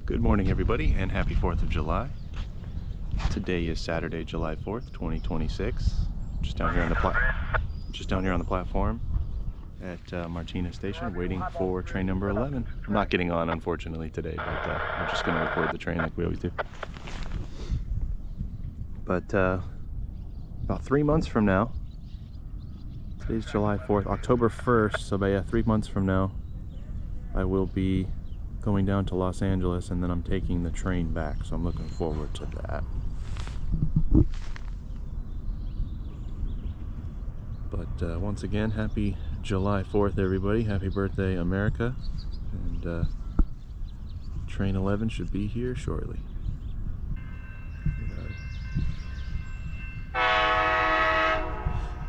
Good morning, everybody, and happy 4th of July. Today is Saturday, July 4th, 2026. Just down here on the platform at Martinez station, waiting for train number 11. I'm not getting on, unfortunately, today, but we're just going to record the train like we always do. But about 3 months from now, today's July 4th, October 1st, so about 3 months from now, I will be going down to Los Angeles, and then I'm taking the train back, so I'm looking forward to that. But once again, happy July 4th, everybody. Happy birthday, America. And train 11 should be here shortly.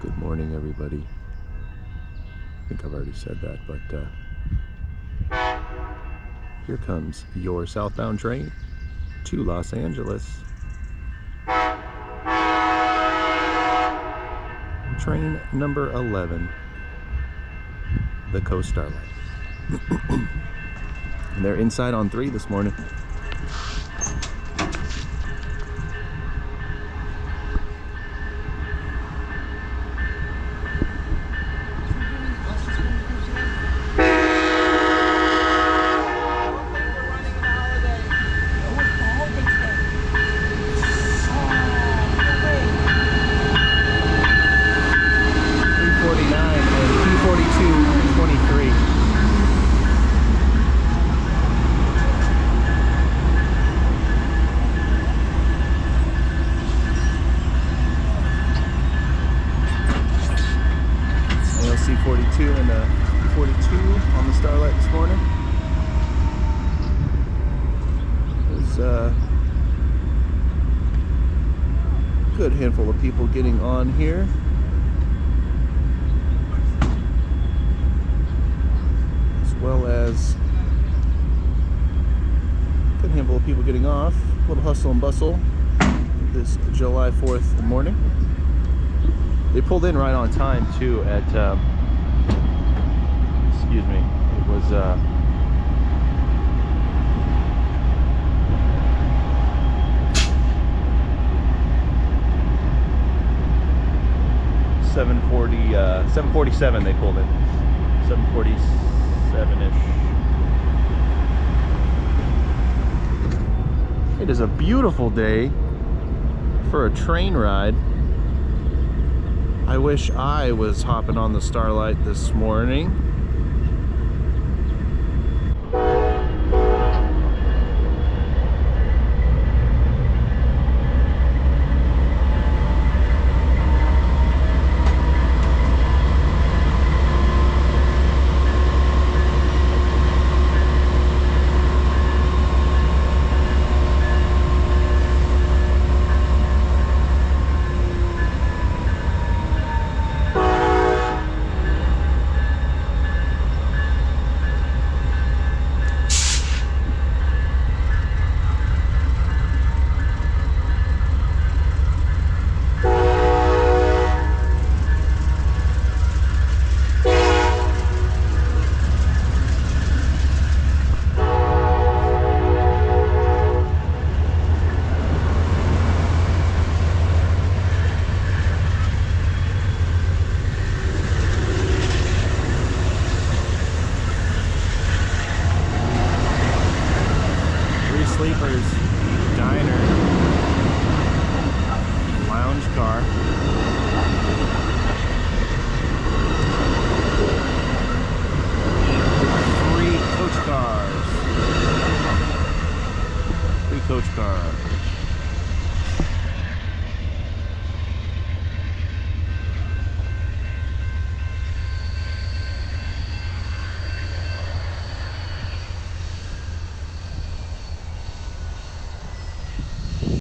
Good morning, everybody. I think I've already said that, but here comes your southbound train to Los Angeles. Train number 11, the Coast Starlight. And they're inside on 3 this morning. C42 and a 42 on the Starlight this morning. There's a good handful of people getting on here. As well as a good handful of people getting off. A little hustle and bustle this July 4th morning. They pulled in right on time too at excuse me, it was 7:47 they pulled in. 7:47-ish. It is a beautiful day for a train ride. I wish I was hopping on the Starlight this morning. Sleepers.